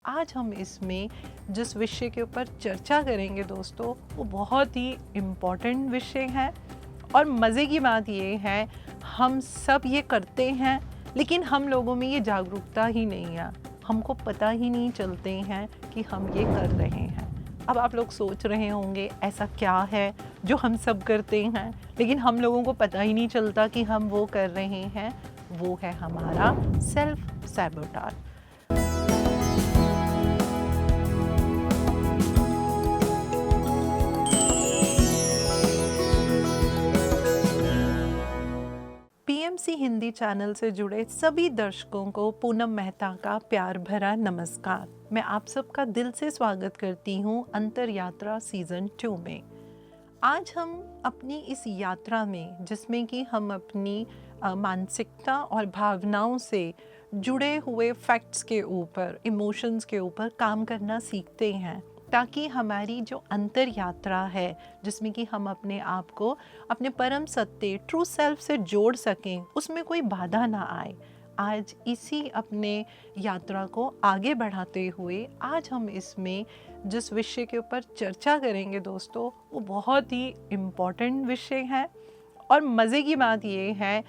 आज हम इसमें जिस विषय के ऊपर चर्चा करेंगे दोस्तों, वो बहुत ही इम्पॉर्टेंट विषय है। और मज़े की बात ये है, हम सब ये करते हैं, लेकिन हम लोगों में ये जागरूकता ही नहीं है। हमको पता ही नहीं चलते हैं कि हम ये कर रहे हैं। अब आप लोग सोच रहे होंगे ऐसा क्या है जो हम सब करते हैं, लेकिन हम लोगों को पता ही नहीं चलता कि हम वो कर रहे हैं। वो है हमारा self sabotage. PMC Hindi channel से जुड़े सभी दर्शकों को पूनम मेहता का प्यार भरा नमस्कार। मैं आप सबका दिल से स्वागत करती हूँ अंतर यात्रा सीज़न 2 में। आज हम अपनी इस यात्रा में, जिसमें कि हम अपनी मानसिकता और भावनाओं से जुड़े हुए फैक्ट्स के ऊपर, इमोशंस के ऊपर काम करना सीखते हैं, ताकि हमारी जो अंतर यात्रा है, जिसमें कि हम अपने आप को अपने परम सत्य ट्रू सेल्फ से जोड़ सकें, उसमें कोई बाधा ना आए। आज इसी अपने यात्रा को आगे बढ़ाते हुए आज हम इसमें जिस विषय के ऊपर चर्चा करेंगे दोस्तों, वो बहुत ही इम्पॉर्टेंट विषय है। और मज़े की बात ये है,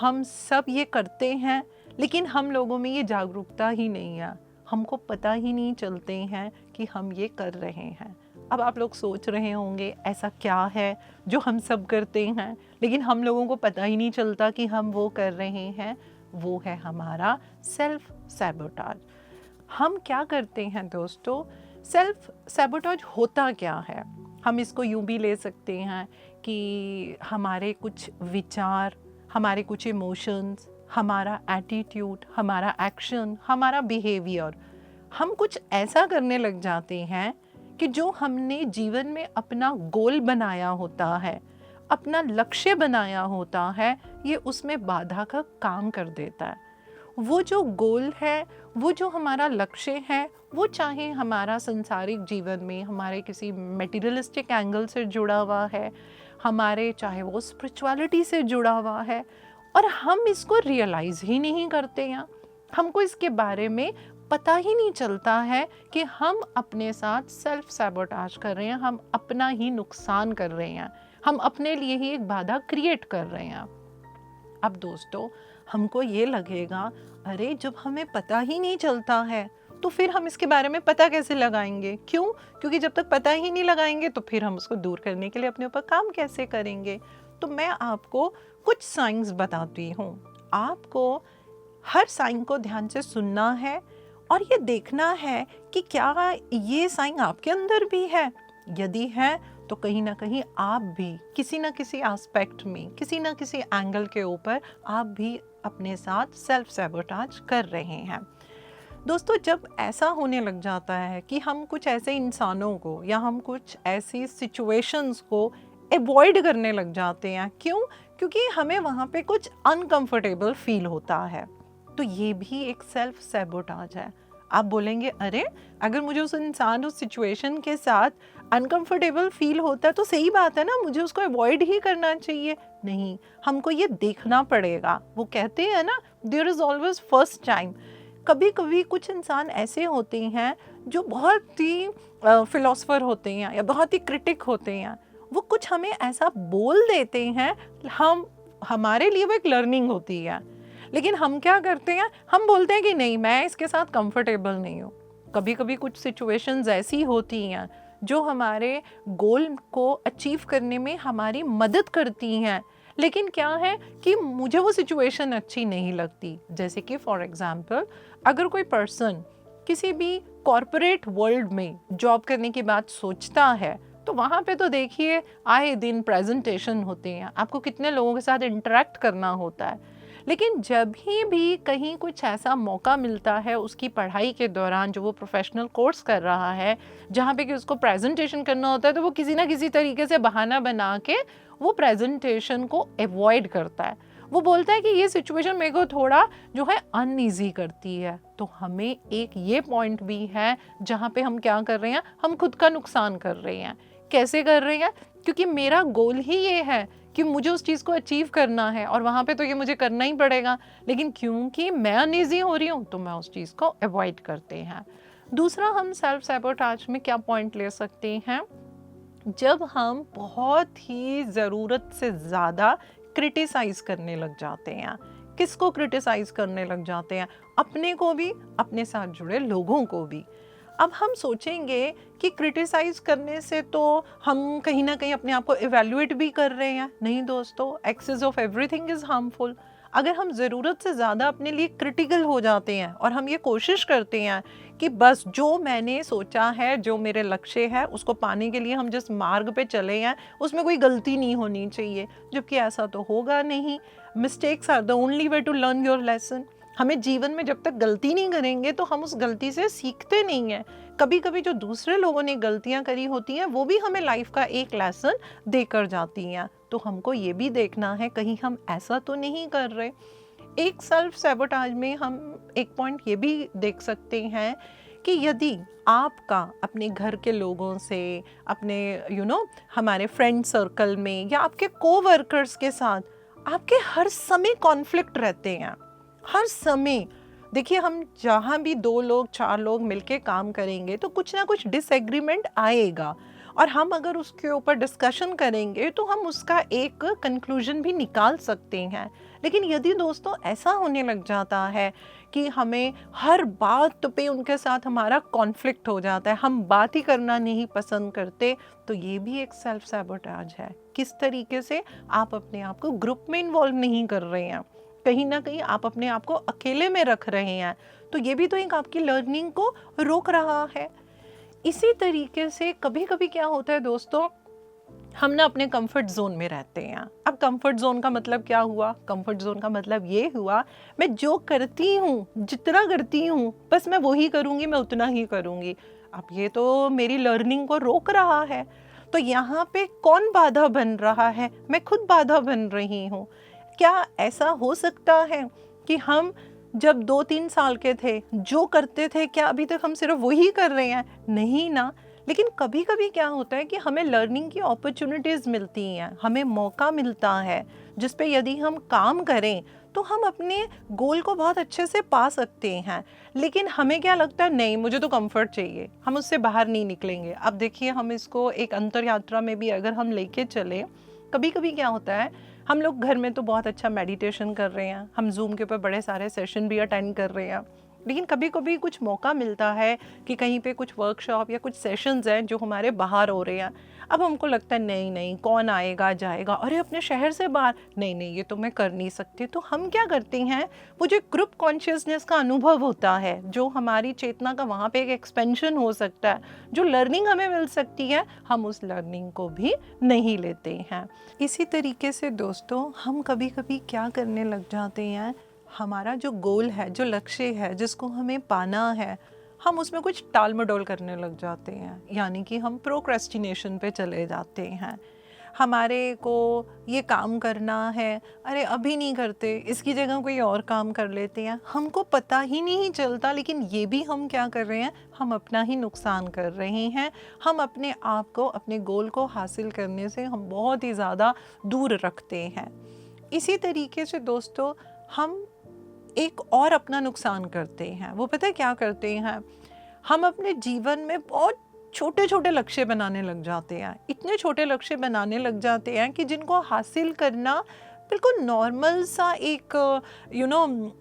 हम सब ये करते हैं, लेकिन हम लोगों में ये जागरूकता ही नहीं है। हमको पता ही नहीं चलते हैं कि हम ये कर रहे हैं। अब आप लोग सोच रहे होंगे ऐसा क्या है जो हम सब करते हैं, लेकिन हम लोगों को पता ही नहीं चलता कि हम वो कर रहे हैं। वो है हमारा सेल्फ सैबोटाज। हम क्या करते हैं दोस्तों? सेल्फ सैबोटाज होता क्या है? हम इसको यूँ भी ले सकते हैं कि हमारे कुछ विचार, हमारे कुछ इमोशंस, हमारा एटीट्यूड, हमारा एक्शन, हमारा बिहेवियर, हम कुछ ऐसा करने लग जाते हैं कि जो हमने जीवन में अपना गोल बनाया होता है, अपना लक्ष्य बनाया होता है, ये उसमें बाधा का काम कर देता है। वो जो गोल है, वो जो हमारा लक्ष्य है, वो चाहे हमारा संसारिक जीवन में हमारे किसी मटेरियलिस्टिक एंगल से जुड़ा हुआ है, हमारे चाहे वो स्पिरिचुअलिटी से जुड़ा हुआ है, और हम इसको रियलाइज़ ही नहीं करते हैं। हमको इसके बारे में पता ही नहीं चलता है कि हम अपने साथ सेल्फ सैबोटाज कर रहे हैं, हम अपना ही नुकसान कर रहे हैं, हम अपने लिए ही एक बाधा क्रिएट कर रहे हैं। अब दोस्तों, हमको ये लगेगा, अरे जब हमें पता ही नहीं चलता है तो फिर हम इसके बारे में पता कैसे लगाएंगे? क्यों? क्योंकि जब तक पता ही नहीं लगाएंगे तो फिर हम उसको दूर करने के लिए अपने ऊपर काम कैसे करेंगे? तो मैं आपको कुछ साइंस बताती हूँ। आपको हर साइन को ध्यान से सुनना है और ये देखना है कि क्या ये साइन आपके अंदर भी है। यदि है तो कहीं ना कहीं आप भी किसी ना किसी एस्पेक्ट में, किसी ना किसी एंगल के ऊपर आप भी अपने साथ सेल्फ सैबोटाज कर रहे हैं। दोस्तों, जब ऐसा होने लग जाता है कि हम कुछ ऐसे इंसानों को या हम कुछ ऐसी सिचुएशंस को अवॉइड करने लग जाते हैं, क्यों? क्योंकि हमें वहाँ पे कुछ अनकंफर्टेबल फील होता है, तो ये भी एक सेल्फ सैबोटाज है। आप बोलेंगे, अरे अगर मुझे उस इंसान, उस सिचुएशन के साथ अनकंफर्टेबल फील होता है तो सही बात है ना, मुझे उसको अवॉइड ही करना चाहिए। नहीं, हमको ये देखना पड़ेगा। वो कहते हैं ना, there is always first time. कभी कभी कुछ इंसान ऐसे होते हैं जो बहुत ही फिलोसफर होते हैं या बहुत ही क्रिटिक होते हैं, वो कुछ हमें ऐसा बोल देते हैं, हमारे लिए वो एक लर्निंग होती है। लेकिन हम क्या करते हैं, हम बोलते हैं कि नहीं, मैं इसके साथ कंफर्टेबल नहीं हूँ। कभी कभी कुछ सिचुएशंस ऐसी होती हैं जो हमारे गोल को अचीव करने में हमारी मदद करती हैं, लेकिन क्या है कि मुझे वो सिचुएशन अच्छी नहीं लगती। जैसे कि फॉर एग्जांपल, अगर कोई पर्सन किसी भी कॉरपोरेट वर्ल्ड में जॉब करने की बात सोचता है, तो वहाँ पे तो देखिए आए दिन प्रेजेंटेशन होते हैं, आपको कितने लोगों के साथ इंटरेक्ट करना होता है। लेकिन जब भी कहीं कुछ ऐसा मौका मिलता है उसकी पढ़ाई के दौरान, जो वो प्रोफेशनल कोर्स कर रहा है, जहाँ पे कि उसको प्रेजेंटेशन करना होता है, तो वो किसी ना किसी तरीके से बहाना बना के वो प्रेजेंटेशन को अवॉइड करता है। वो बोलता है कि ये सिचुएशन मेरे को थोड़ा जो है अनईजी करती है। तो हमें एक ये पॉइंट भी है जहाँ पे हम क्या कर रहे हैं, हम खुद का नुकसान कर रहे हैं। कैसे कर रहे हैं? क्योंकि मेरा गोल ही ये है कि मुझे उस चीज़ को अचीव करना है और वहाँ पे तो ये मुझे करना ही पड़ेगा, लेकिन क्योंकि मैं अनईजी हो रही हूँ तो मैं उस चीज़ को अवॉइड करते हैं। दूसरा हम सेल्फ सैबोटाज में क्या पॉइंट ले सकते हैं, जब हम बहुत ही ज़रूरत से ज़्यादा क्रिटिसाइज़ करने लग जाते हैं। किसको क्रिटिसाइज़ करने लग जाते हैं? अपने को भी, अपने साथ जुड़े लोगों को भी। अब हम सोचेंगे कि क्रिटिसाइज़ करने से तो हम कहीं ना कहीं अपने आप को इवैल्यूएट भी कर रहे हैं। नहीं दोस्तों, excess of everything is harmful. अगर हम ज़रूरत से ज़्यादा अपने लिए क्रिटिकल हो जाते हैं और हम ये कोशिश करते हैं कि बस जो मैंने सोचा है, जो मेरे लक्ष्य है, उसको पाने के लिए हम जिस मार्ग पे चले हैं उसमें कोई गलती नहीं होनी चाहिए, जबकि ऐसा तो होगा नहीं। Mistakes are the only way to learn your lesson. हमें जीवन में जब तक गलती नहीं करेंगे तो हम उस गलती से सीखते नहीं हैं। कभी कभी जो दूसरे लोगों ने गलतियां करी होती हैं वो भी हमें लाइफ का एक लेसन देकर जाती हैं। तो हमको ये भी देखना है कहीं हम ऐसा तो नहीं कर रहे। एक सेल्फ सैबोटाज में हम एक पॉइंट ये भी देख सकते हैं कि यदि आपका अपने घर के लोगों से, अपने हमारे फ्रेंड सर्कल में या आपके कोवर्कर्स के साथ आपके हर समय कॉन्फ्लिक्ट रहते हैं, हर समय। देखिए, हम जहाँ भी 2 लोग 4 लोग मिलके काम करेंगे तो कुछ ना कुछ डिसएग्रीमेंट आएगा, और हम अगर उसके ऊपर डिस्कशन करेंगे तो हम उसका एक कंक्लूजन भी निकाल सकते हैं। लेकिन यदि दोस्तों ऐसा होने लग जाता है कि हमें हर बात पे उनके साथ हमारा कॉन्फ्लिक्ट हो जाता है, हम बात ही करना नहीं पसंद करते, तो ये भी एक सेल्फ सैबोटाज है। किस तरीके से आप अपने आप को ग्रुप में इन्वॉल्व नहीं कर रहे हैं, कहीं ना कहीं आप अपने आप को अकेले में रख रहे हैं, तो ये भी तो एक आपकी लर्निंग को रोक रहा है। इसी तरीके से कभी कभी क्या होता है दोस्तों, हम ना अपने कंफर्ट जोन में रहते हैं। अब कंफर्ट जोन का मतलब क्या हुआ? कंफर्ट जोन का मतलब ये हुआ, मैं जो करती हूँ, जितना करती हूँ, बस मैं वही करूँगी, मैं उतना ही करूँगी। अब ये तो मेरी लर्निंग को रोक रहा है। तो यहाँ पे कौन बाधा बन रहा है? मैं खुद बाधा बन रही हूँ। क्या ऐसा हो सकता है कि हम जब 2-3 साल के थे जो करते थे, क्या अभी तक हम सिर्फ वही कर रहे हैं? नहीं ना। लेकिन कभी कभी क्या होता है कि हमें लर्निंग की अपॉर्चुनिटीज़ मिलती हैं, हमें मौका मिलता है जिस पे यदि हम काम करें तो हम अपने गोल को बहुत अच्छे से पा सकते हैं। लेकिन हमें क्या लगता है, नहीं मुझे तो कंफर्ट चाहिए, हम उससे बाहर नहीं निकलेंगे। अब देखिए, हम इसको एक अंतर यात्रा में भी अगर हम लेके चले, कभी कभी क्या होता है, हम लोग घर में तो बहुत अच्छा मेडिटेशन कर रहे हैं, हम जूम के ऊपर बड़े सारे सेशन भी अटेंड कर रहे हैं, लेकिन कभी कभी कुछ मौका मिलता है कि कहीं पे कुछ वर्कशॉप या कुछ सेशंस हैं जो हमारे बाहर हो रहे हैं। अब हमको लगता है नहीं नहीं, कौन आएगा जाएगा, अरे अपने शहर से बाहर, नहीं नहीं ये तो मैं कर नहीं सकती। तो हम क्या करते हैं, वो जो ग्रुप कॉन्शियसनेस का अनुभव होता है, जो हमारी चेतना का वहाँ पे एक एक्सपेंशन हो सकता है, जो लर्निंग हमें मिल सकती है, हम उस लर्निंग को भी नहीं लेते हैं। इसी तरीके से दोस्तों, हम कभी कभी क्या करने लग जाते हैं, हमारा जो गोल है, जो लक्ष्य है, जिसको हमें पाना है, हम उसमें कुछ टाल मटोल करने लग जाते हैं, यानी कि हम प्रोक्रेस्टिनेशन पे चले जाते हैं। हमारे को ये काम करना है, अरे अभी नहीं करते, इसकी जगह कोई और काम कर लेते हैं, हमको पता ही नहीं चलता। लेकिन ये भी हम क्या कर रहे हैं, हम अपना ही नुकसान कर रहे हैं। हम अपने आप को, अपने गोल को हासिल करने से हम बहुत ही ज़्यादा दूर रखते हैं। इसी तरीके से दोस्तों, हम एक और अपना नुकसान करते हैं। वो पता है क्या करते हैं, हम अपने जीवन में बहुत छोटे छोटे लक्ष्य बनाने लग जाते हैं। इतने छोटे लक्ष्य बनाने लग जाते हैं कि जिनको हासिल करना बिल्कुल नॉर्मल सा एक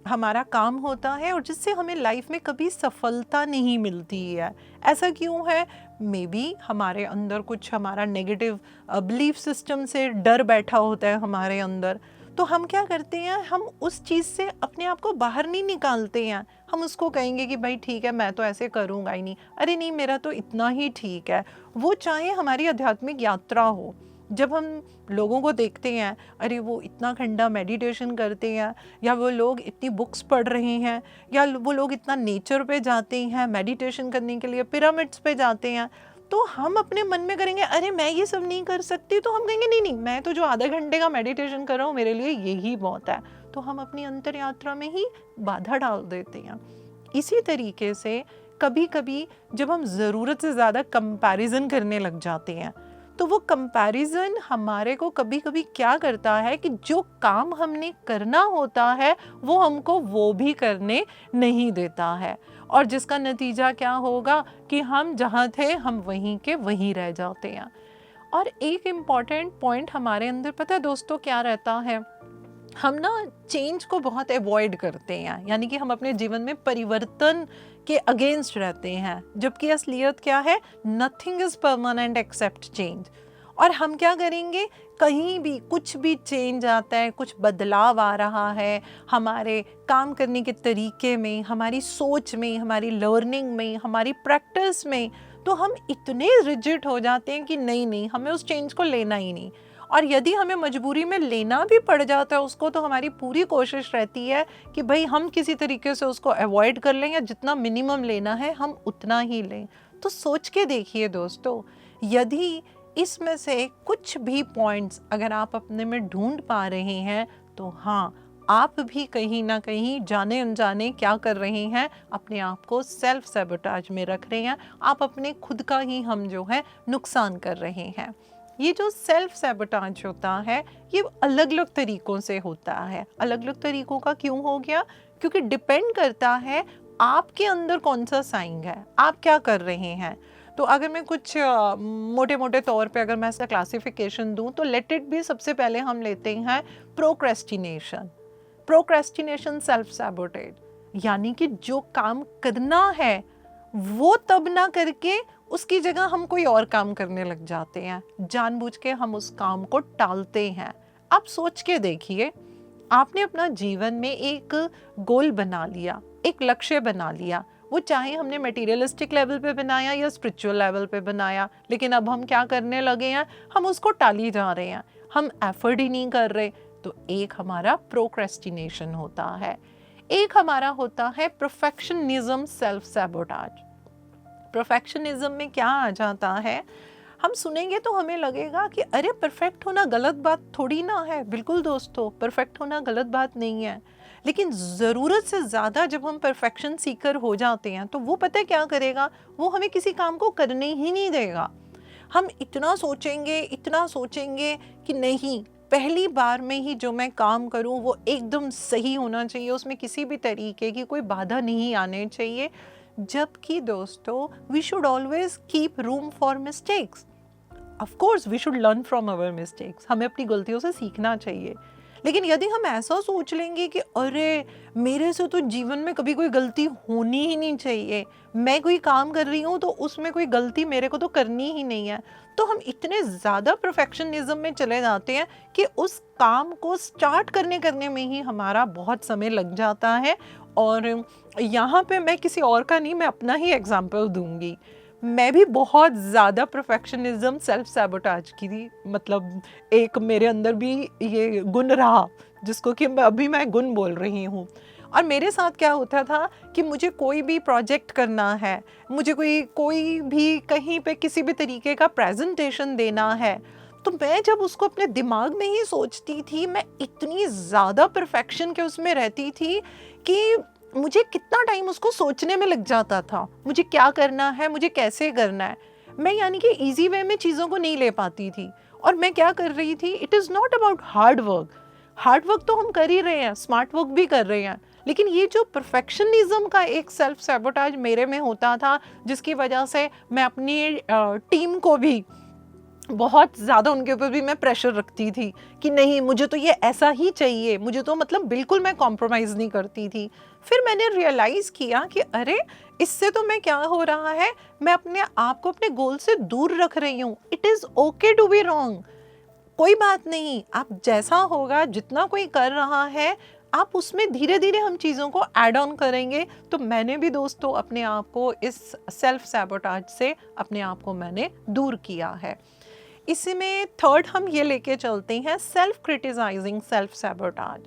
हमारा काम होता है, और जिससे हमें लाइफ में कभी सफलता नहीं मिलती है। ऐसा क्यों है? मे बी हमारे अंदर कुछ हमारा नेगेटिव बिलीफ सिस्टम से डर बैठा होता है हमारे अंदर। तो हम क्या करते हैं, हम उस चीज़ से अपने आप को बाहर नहीं निकालते हैं। हम उसको कहेंगे कि भाई ठीक है, मैं तो ऐसे करूँगा ही नहीं, अरे नहीं मेरा तो इतना ही ठीक है। वो चाहे हमारी आध्यात्मिक यात्रा हो, जब हम लोगों को देखते हैं, अरे वो इतना घंटा मेडिटेशन करते हैं, या वो लोग इतनी बुक्स पढ़ रहे हैं, या वो लोग इतना नेचर पे जाते हैं मेडिटेशन करने के लिए, पिरामिड्स पे जाते हैं, तो हम अपने मन में करेंगे अरे मैं ये सब नहीं कर सकती। तो हम कहेंगे नहीं नहीं, मैं तो जो आधे घंटे का मेडिटेशन कर रहा हूँ मेरे लिए यही बहुत है। तो हम अपनी अंतर यात्रा में ही बाधा डाल देते हैं। इसी तरीके से कभी कभी जब हम ज़रूरत से ज़्यादा कंपैरिजन करने लग जाते हैं, तो वो कंपैरिजन हमारे को कभी कभी क्या करता है कि जो काम हमने करना होता है वो हमको वो भी करने नहीं देता है। और जिसका नतीजा क्या होगा कि हम जहाँ थे हम वहीं के वहीं रह जाते हैं। और एक इम्पॉर्टेंट पॉइंट हमारे अंदर पता है दोस्तों क्या रहता है, हम ना चेंज को बहुत अवॉइड करते हैं, यानी कि हम अपने जीवन में परिवर्तन के अगेंस्ट रहते हैं, जबकि असलियत क्या है, nothing is permanent except change. और हम क्या करेंगे, कहीं भी कुछ भी चेंज आता है, कुछ बदलाव आ रहा है हमारे काम करने के तरीके में, हमारी सोच में, हमारी लर्निंग में, हमारी प्रैक्टिस में, तो हम इतने रिजिड हो जाते हैं कि नहीं नहीं हमें उस चेंज को लेना ही नहीं। और यदि हमें मजबूरी में लेना भी पड़ जाता है उसको, तो हमारी पूरी कोशिश रहती है कि भाई हम किसी तरीके से उसको अवॉइड कर लें, या जितना मिनिमम लेना है हम उतना ही लें। तो सोच के देखिए दोस्तों, यदि इसमें से कुछ भी पॉइंट्स अगर आप अपने में ढूंढ पा रहे हैं, तो हाँ, आप भी कहीं ना कहीं जाने अनजाने क्या कर रहे हैं, अपने आप को सेल्फ सैबोटाज में रख रहे हैं। आप अपने खुद का ही हम जो है नुकसान कर रहे हैं। ये जो सेल्फ सैबोटाज होता है ये अलग अलग तरीकों से होता है। अलग अलग तरीकों का क्यों हो गया, क्योंकि डिपेंड करता है आपके अंदर कौन सा साइन है, आप क्या कर रहे हैं। तो अगर मैं कुछ मोटे मोटे तौर पे अगर मैं इसका क्लासिफिकेशन दूं, तो लेट इट बी, सबसे पहले हम लेते हैं प्रोक्रेस्टिनेशन। प्रोक्रेस्टिनेशन सेल्फ सैबोटेज, यानी कि जो काम करना है वो तब ना करके उसकी जगह हम कोई और काम करने लग जाते हैं, जानबूझ के हम उस काम को टालते हैं। आप सोच के देखिए, आपने अपना जीवन में एक गोल बना लिया, एक लक्ष्य बना लिया, वो चाहे हमने मटेरियलिस्टिक लेवल पे बनाया या स्पिरिचुअल लेवल पे बनाया, लेकिन अब हम क्या करने लगे हैं, हम उसको टाली जा रहे हैं, हम एफर्ट ही नहीं कर रहे। तो एक हमारा प्रोक्रेस्टिनेशन होता है। एक हमारा होता है परफेक्शनिज्म सेल्फ सैबोटाज। परफेक्शनिज्म में क्या आ जाता है, हम सुनेंगे तो हमें लगेगा कि अरे परफेक्ट होना गलत बात थोड़ी ना है। बिल्कुल दोस्तों, परफेक्ट होना गलत बात नहीं है, लेकिन ज़रूरत से ज़्यादा जब हम परफेक्शन सीकर हो जाते हैं तो वो पता है क्या करेगा, वो हमें किसी काम को करने ही नहीं देगा। हम इतना सोचेंगे कि नहीं, पहली बार में ही जो मैं काम करूं वो एकदम सही होना चाहिए, उसमें किसी भी तरीके की कोई बाधा नहीं आने चाहिए। जबकि दोस्तों, we should always keep room for mistakes. Of course we should learn from our mistakes, हमें अपनी गलतियों से सीखना चाहिए। लेकिन यदि हम ऐसा सोच लेंगे कि अरे मेरे से तो जीवन में कभी कोई गलती होनी ही नहीं चाहिए, मैं कोई काम कर रही हूँ तो उसमें कोई गलती मेरे को तो करनी ही नहीं है, तो हम इतने ज़्यादा परफेक्शनिज्म में चले जाते हैं कि उस काम को स्टार्ट करने में ही हमारा बहुत समय लग जाता है। और यहाँ पे मैं किसी और का नहीं, मैं अपना ही एग्जाम्पल दूंगी। मैं भी बहुत ज़्यादा परफेक्शनिज्म सेल्फ सैबोटाज की थी, मतलब एक मेरे अंदर भी ये गुण रहा, जिसको कि अभी मैं गुण बोल रही हूँ। और मेरे साथ क्या होता था कि मुझे कोई भी प्रोजेक्ट करना है, मुझे कोई भी कहीं पे किसी भी तरीके का प्रेजेंटेशन देना है, तो मैं जब उसको अपने दिमाग में ही सोचती थी, मैं इतनी ज़्यादा परफेक्शन के उसमें रहती थी कि मुझे कितना टाइम उसको सोचने में लग जाता था, मुझे क्या करना है, मुझे कैसे करना है। मैं यानी कि इजी वे में चीज़ों को नहीं ले पाती थी। और मैं क्या कर रही थी, it is not about hard work तो हम कर ही रहे हैं, स्मार्ट वर्क भी कर रहे हैं, लेकिन ये जो परफेक्शनिज्म का एक सेल्फ सैबोटाज मेरे में होता था, जिसकी वजह से मैं अपनी टीम को भी बहुत ज़्यादा, उनके ऊपर भी मैं प्रेशर रखती थी कि नहीं मुझे तो ये ऐसा ही चाहिए, मुझे तो मतलब बिल्कुल मैं कॉम्प्रोमाइज़ नहीं करती थी। फिर मैंने रियलाइज़ किया कि अरे इससे तो मैं क्या हो रहा है, मैं अपने आप को अपने गोल से दूर रख रही हूँ। It is okay to be wrong, कोई बात नहीं, आप जैसा होगा, जितना कोई कर रहा है आप उसमें धीरे धीरे हम चीज़ों को ऐड ऑन करेंगे। तो मैंने भी दोस्तों अपने आप को इस सेल्फ सैबोटाज से अपने आप को मैंने दूर किया है। इसी में थर्ड हम ये लेके चलते हैं सेल्फ क्रिटिसाइजिंग सेल्फ सैबोटाज।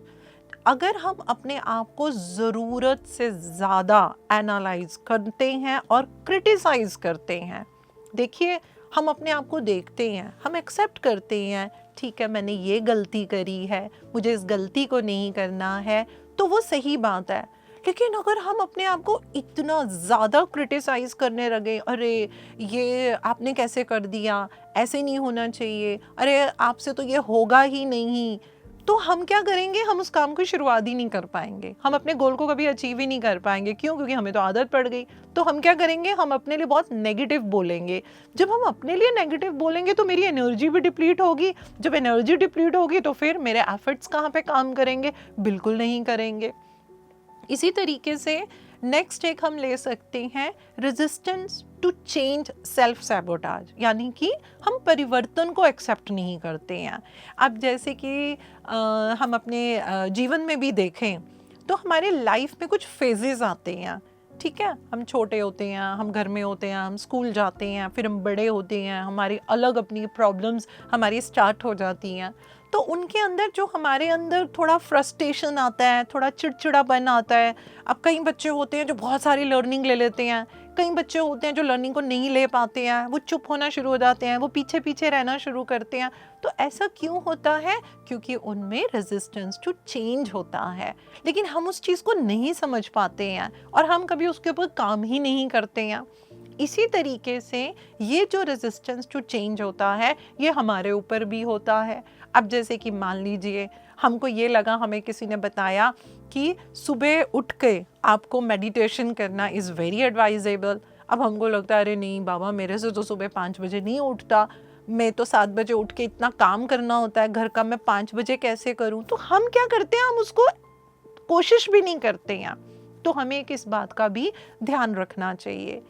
अगर हम अपने आप को ज़रूरत से ज़्यादा एनालाइज करते हैं और क्रिटिसाइज करते हैं, देखिए हम अपने आप को देखते हैं, हम एक्सेप्ट करते हैं, ठीक है मैंने ये गलती करी है, मुझे इस गलती को नहीं करना है, तो वो सही बात है। लेकिन अगर हम अपने आप को इतना ज़्यादा क्रिटिसाइज़ करने लगे, अरे ये आपने कैसे कर दिया, ऐसे नहीं होना चाहिए, अरे आपसे तो ये होगा ही नहीं, तो हम क्या करेंगे, हम उस काम को शुरुआत ही नहीं कर पाएंगे, हम अपने गोल को कभी अचीव ही नहीं कर पाएंगे। क्यों? क्योंकि हमें तो आदत पड़ गई। तो हम क्या करेंगे, हम अपने लिए बहुत नेगेटिव बोलेंगे। जब हम अपने लिए नेगेटिव बोलेंगे तो मेरी एनर्जी भी डिप्लीट होगी। जब एनर्जी डिप्लीट होगी तो फिर मेरे एफर्ट्स कहाँ पे काम करेंगे? बिल्कुल नहीं करेंगे। इसी तरीके से नेक्स्ट एक हम ले सकते हैं resistance to change self sabotage, यानी कि हम परिवर्तन को एक्सेप्ट नहीं करते हैं। अब जैसे कि हम अपने जीवन में भी देखें तो हमारे लाइफ में कुछ फेजेस आते हैं, ठीक है। हम छोटे होते हैं, हम घर में होते हैं, हम स्कूल जाते हैं, फिर हम बड़े होते हैं, हमारी अलग अपनी प्रॉब्लम्स हमारी स्टार्ट हो जाती हैं। तो उनके अंदर जो हमारे अंदर थोड़ा फ्रस्ट्रेशन आता है, थोड़ा चिड़चिड़ापन आता है। अब कई बच्चे होते हैं जो बहुत सारी लर्निंग ले लेते हैं, कई बच्चे होते हैं जो लर्निंग को नहीं ले पाते हैं, वो चुप होना शुरू हो जाते हैं, वो पीछे पीछे रहना शुरू करते हैं। तो ऐसा क्यों होता है? क्योंकि उनमें रेजिस्टेंस टू चेंज होता है, लेकिन हम उस चीज़ को नहीं समझ पाते हैं और हम कभी उसके ऊपर काम ही नहीं करते हैं। इसी तरीके से ये जो रेजिस्टेंस टू चेंज होता है ये हमारे ऊपर भी होता है। अब जैसे कि मान लीजिए हमको ये लगा, हमें किसी ने बताया कि सुबह उठ के आपको मेडिटेशन करना इज़ वेरी एडवाइजेबल। अब हमको लगता है अरे नहीं बाबा, मेरे से तो सुबह 5 बजे नहीं उठता, मैं तो 7 बजे उठ के इतना काम करना होता है घर का, मैं 5 बजे कैसे करूं? तो हम क्या करते हैं, हम उसको कोशिश भी नहीं करते हैं। तो हमें इस बात का भी ध्यान रखना चाहिए।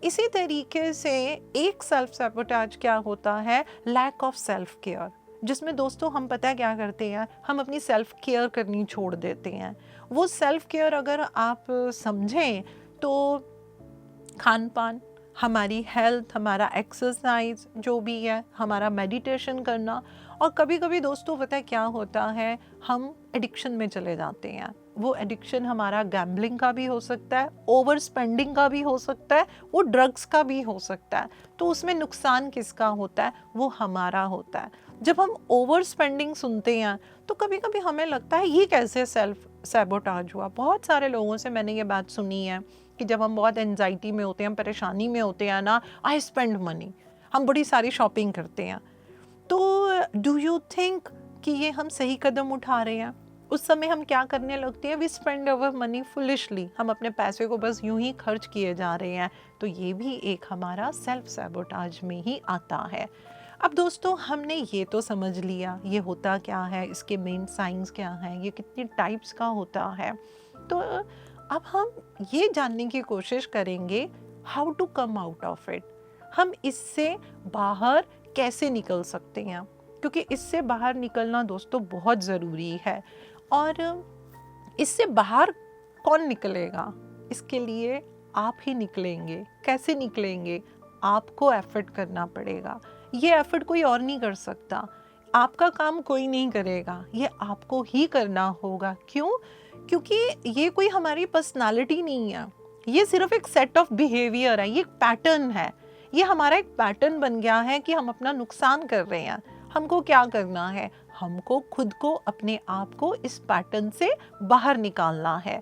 इसी तरीके से एक सेल्फ सैबोटाज क्या होता है, लैक ऑफ सेल्फ केयर, जिसमें दोस्तों हम पता है क्या करते हैं, हम अपनी सेल्फ केयर करनी छोड़ देते हैं। वो सेल्फ केयर अगर आप समझें तो खान पान, हमारी हेल्थ, हमारा एक्सरसाइज जो भी है, हमारा मेडिटेशन करना। और कभी कभी दोस्तों पता है क्या होता है, हम एडिक्शन में चले जाते हैं। वो एडिक्शन हमारा गैम्बलिंग का भी हो सकता है, ओवर स्पेंडिंग का भी हो सकता है, वो ड्रग्स का भी हो सकता है। तो उसमें नुकसान किसका होता है? वो हमारा होता है। जब हम ओवर स्पेंडिंग सुनते हैं तो कभी कभी हमें लगता है ये कैसे सेल्फ सैबोटाज हुआ। बहुत सारे लोगों से मैंने ये बात सुनी है कि जब हम बहुत एंजाइटी में होते हैं, परेशानी में होते हैं ना, आई स्पेंड मनी, हम बड़ी सारी शॉपिंग करते हैं। तो डू यू थिंक कि ये हम सही कदम उठा रहे हैं? उस समय हम क्या करने लगते हैं, we spend our money foolishly, हम अपने पैसे को बस यूं ही खर्च किए जा रहे हैं। तो ये भी एक हमारा सेल्फ सैबोटाज में ही आता है। अब दोस्तों हमने ये तो समझ लिया ये होता क्या है, इसके मेन साइंस क्या हैं, ये कितनी टाइप्स का होता है। तो अब हम ये जानने की कोशिश करेंगे how to come out of it, हम इससे बाहर कैसे निकल सकते हैं, क्योंकि इससे बाहर निकलना दोस्तों बहुत ज़रूरी है। और इससे बाहर कौन निकलेगा? इसके लिए आप ही निकलेंगे। कैसे निकलेंगे? आपको एफर्ट करना पड़ेगा। ये एफर्ट कोई और नहीं कर सकता, आपका काम कोई नहीं करेगा, ये आपको ही करना होगा। क्यों? क्योंकि ये कोई हमारी पर्सनालिटी नहीं है, ये सिर्फ एक सेट ऑफ बिहेवियर है, ये एक पैटर्न है। ये हमारा एक पैटर्न बन गया है कि हम अपना नुकसान कर रहे हैं। हमको क्या करना है? हमको खुद को, अपने आप को इस पैटर्न से बाहर निकालना है।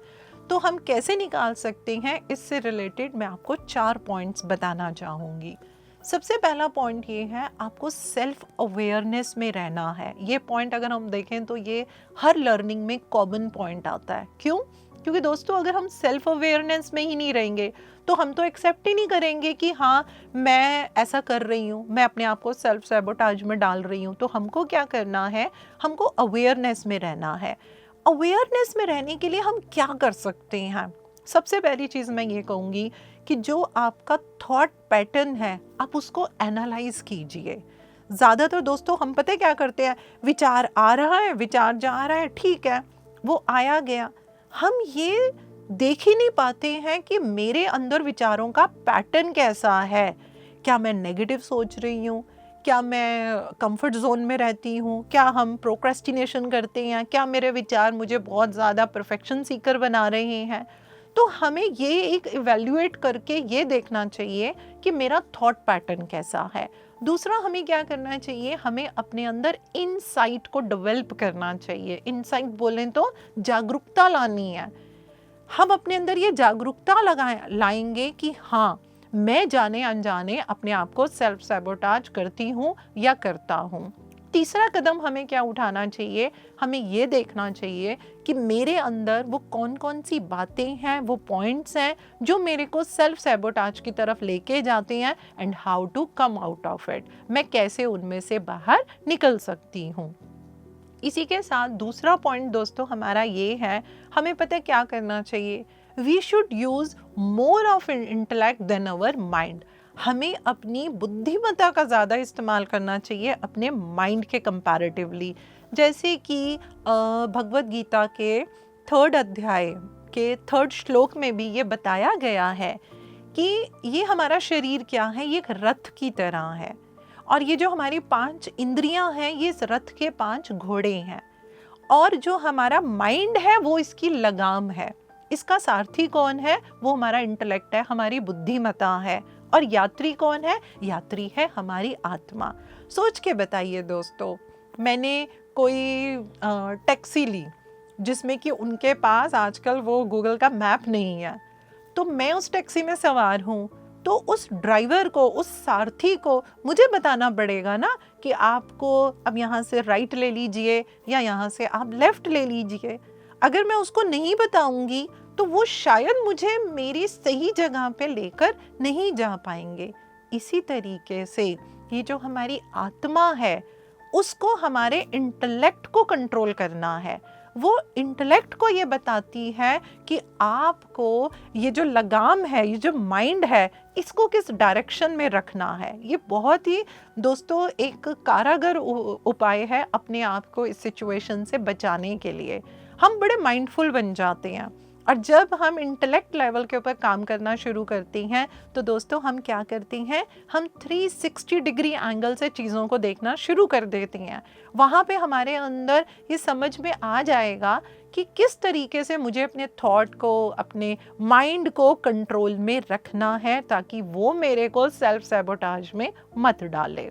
तो हम कैसे निकाल सकते हैं, इससे रिलेटेड मैं आपको 4 पॉइंट्स बताना चाहूँगी। सबसे पहला पॉइंट ये है, आपको सेल्फ अवेयरनेस में रहना है। ये पॉइंट अगर हम देखें तो ये हर लर्निंग में कॉमन पॉइंट आता है। क्यों? क्योंकि दोस्तों अगर हम सेल्फ अवेयरनेस में ही नहीं रहेंगे तो हम तो एक्सेप्ट ही नहीं करेंगे कि हाँ मैं ऐसा कर रही हूँ, मैं अपने आप को सेल्फ सैबोटाज में डाल रही हूँ। तो हमको क्या करना है? हमको अवेयरनेस में रहना है। अवेयरनेस में रहने के लिए हम क्या कर सकते हैं? सबसे पहली चीज़ मैं ये कहूँगी कि जो आपका थॉट पैटर्न है आप उसको एनालाइज कीजिए। ज़्यादातर दोस्तों हम पता है क्या करते हैं, विचार आ रहा है, विचार जा रहा है, ठीक है वो आया गया, हम ये देख ही नहीं पाते हैं कि मेरे अंदर विचारों का पैटर्न कैसा है। क्या मैं नेगेटिव सोच रही हूँ? क्या मैं कंफर्ट जोन में रहती हूँ? क्या हम प्रोक्रेस्टिनेशन करते हैं? क्या मेरे विचार मुझे बहुत ज़्यादा परफेक्शन सीकर बना रहे हैं? तो हमें ये एक इवैल्यूएट करके ये देखना चाहिए कि मेरा थॉट पैटर्न कैसा है। दूसरा हमें क्या करना चाहिए, हमें अपने अंदर इनसाइट को डेवलप करना चाहिए। इनसाइट बोलें तो जागरूकता लानी है। हम अपने अंदर ये जागरूकता लाएंगे कि हाँ मैं जाने अनजाने अपने आप को सेल्फ सैबोटाज करती हूँ या करता हूँ। तीसरा कदम हमें क्या उठाना चाहिए, हमें ये देखना चाहिए कि मेरे अंदर वो कौन कौन सी बातें हैं, वो पॉइंट्स हैं जो मेरे को सेल्फ सैबोटाज की तरफ लेके जाते हैं, and how to come out of it, मैं कैसे उनमें से बाहर निकल सकती हूँ। इसी के साथ दूसरा पॉइंट दोस्तों हमारा ये है, हमें पता है क्या करना चाहिए, we should use more of intellect than our mind. हमें अपनी बुद्धिमत्ता का ज़्यादा इस्तेमाल करना चाहिए अपने माइंड के कंपैरेटिवली। जैसे कि भगवत गीता के 3rd अध्याय के 3rd श्लोक में भी ये बताया गया है कि ये हमारा शरीर क्या है, ये एक रथ की तरह है, और ये जो हमारी 5 इंद्रियां हैं ये इस रथ के 5 घोड़े हैं, और जो हमारा माइंड है वो इसकी लगाम है। इसका सारथी कौन है, वो हमारा इंटेलेक्ट है, हमारी बुद्धिमत्ता है, और यात्री कौन है, यात्री है हमारी आत्मा। सोच के बताइए दोस्तों, मैंने कोई टैक्सी ली जिसमें कि उनके पास आजकल वो गूगल का मैप नहीं है, तो मैं उस टैक्सी में सवार हूँ, तो उस ड्राइवर को, उस सारथी को मुझे बताना पड़ेगा ना कि आपको अब यहाँ से राइट ले लीजिए या यहाँ से आप लेफ्ट ले लीजिए। अगर मैं उसको नहीं बताऊंगी तो वो शायद मुझे मेरी सही जगह पे लेकर नहीं जा पाएंगे। इसी तरीके से ये जो हमारी आत्मा है उसको हमारे इंटेलेक्ट को कंट्रोल करना है। वो इंटेलेक्ट को ये बताती है कि आपको ये जो लगाम है, ये जो माइंड है, इसको किस डायरेक्शन में रखना है। ये बहुत ही दोस्तों एक कारगर उपाय है अपने आप को इस सिचुएशन से बचाने के लिए। हम बड़े माइंडफुल बन जाते हैं, और जब हम इंटेलेक्ट लेवल के ऊपर काम करना शुरू करते हैं तो दोस्तों हम क्या करते हैं, हम 360 डिग्री एंगल से चीज़ों को देखना शुरू कर देते हैं। वहाँ पे हमारे अंदर ये समझ में आ जाएगा कि किस तरीके से मुझे अपने थॉट को, अपने माइंड को कंट्रोल में रखना है ताकि वो मेरे को सेल्फ सैबोटाज में मत डाले।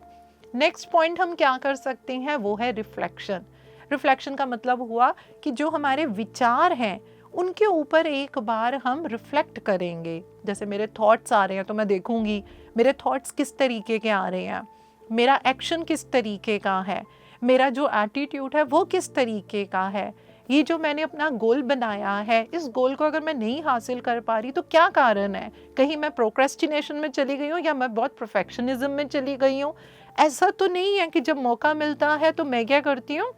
नेक्स्ट पॉइंट हम क्या कर सकते हैं, वो है रिफ्लेक्शन। रिफ्लेक्शन का मतलब हुआ कि जो हमारे विचार हैं उनके ऊपर एक बार हम रिफ्लेक्ट करेंगे। जैसे मेरे थॉट्स आ रहे हैं तो मैं देखूंगी मेरे थॉट्स किस तरीके के आ रहे हैं, मेरा एक्शन किस तरीके का है, मेरा जो एटीट्यूड है वो किस तरीके का है, ये जो मैंने अपना गोल बनाया है इस गोल को अगर मैं नहीं हासिल कर पा रही तो क्या कारण है, कहीं मैं प्रोक्रेस्टिनेशन में चली गई हूँ या मैं बहुत परफेक्शनिज्म में चली गई हूँ। ऐसा तो नहीं है कि जब मौका मिलता है तो मैं क्या करती हूँ,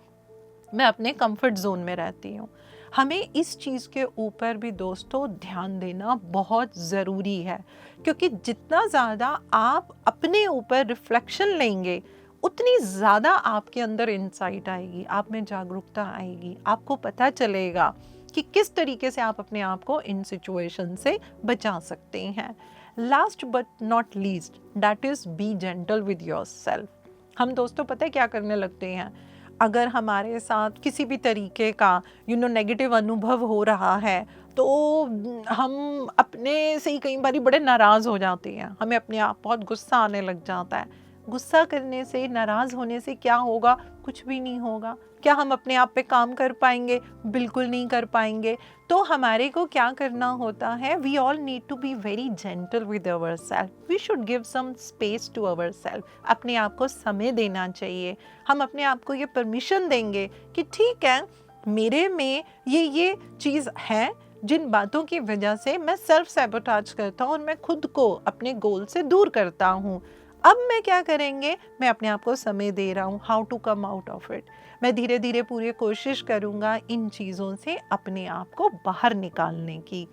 मैं अपने कंफर्ट जोन में रहती हूँ। हमें इस चीज़ के ऊपर भी दोस्तों ध्यान देना बहुत ज़रूरी है, क्योंकि जितना ज़्यादा आप अपने ऊपर रिफ्लेक्शन लेंगे उतनी ज़्यादा आपके अंदर इंसाइट आएगी, आप में जागरूकता आएगी, आपको पता चलेगा कि किस तरीके से आप अपने आप को इन सिचुएशन से बचा सकते हैं। Last but not least, that is B gentle with yourself. हम दोस्तों पता है क्या करने लगते हैं, अगर हमारे साथ किसी भी तरीके का नेगेटिव अनुभव हो रहा है तो हम अपने से ही कई बार बड़े नाराज़ हो जाते हैं, हमें अपने आप बहुत गुस्सा आने लग जाता है। गुस्सा करने से, नाराज़ होने से क्या होगा, कुछ भी नहीं होगा। क्या हम अपने आप पे काम कर पाएंगे, बिल्कुल नहीं कर पाएंगे। तो हमारे को क्या करना होता है, we all need to be very gentle with our self, we should give some space to our self. अपने आप को समय देना चाहिए, हम अपने आप को ये परमिशन देंगे कि ठीक है मेरे में ये चीज़ है जिन बातों की वजह से मैं सेल्फ सैबोटाज करता हूँ और मैं खुद को अपने गोल से दूर करता हूँ। अब मैं क्या करेंगे, मैं अपने आप को समय दे रहा हूँ, how to come out of it. मैं धीरे धीरे पूरी कोशिश करूँगा इन चीज़ों से अपने आप को बाहर निकालने की।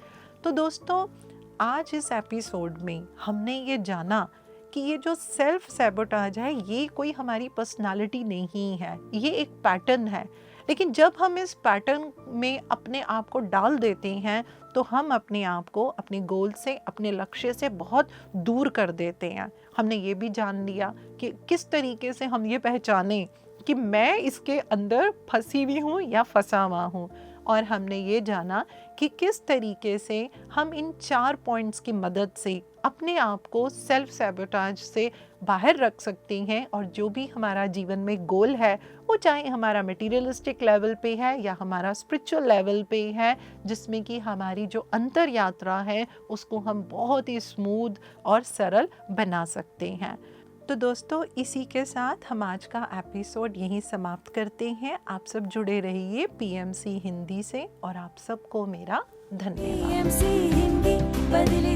तो दोस्तों आज इस एपिसोड में हमने ये जाना कि ये जो सेल्फ सैबोटाज है ये कोई हमारी पर्सनालिटी नहीं है, ये एक पैटर्न है। लेकिन जब हम इस पैटर्न में अपने आप को डाल देते हैं तो हम अपने आप को अपने गोल से, अपने लक्ष्य से बहुत दूर कर देते हैं। हमने ये भी जान लिया कि किस तरीके से हम ये पहचानें कि मैं इसके अंदर फंसी हुई हूँ या फंसा हुआ हूँ, और हमने ये जाना कि किस तरीके से हम इन 4 पॉइंट्स की मदद से अपने आप को सेल्फ सैबोटाज से बाहर रख सकते हैं। और जो भी हमारा जीवन में गोल है, वो चाहे हमारा मटेरियलिस्टिक लेवल पे है या हमारा स्पिरिचुअल लेवल पे है, जिसमें कि हमारी जो अंतर यात्रा है उसको हम बहुत ही स्मूथ और सरल बना सकते हैं। तो दोस्तों इसी के साथ हम आज का एपिसोड यहीं समाप्त करते हैं। आप सब जुड़े रहिए पीएमसी हिंदी से और आप सबको मेरा धन्यवाद। PMC हिंदी बदले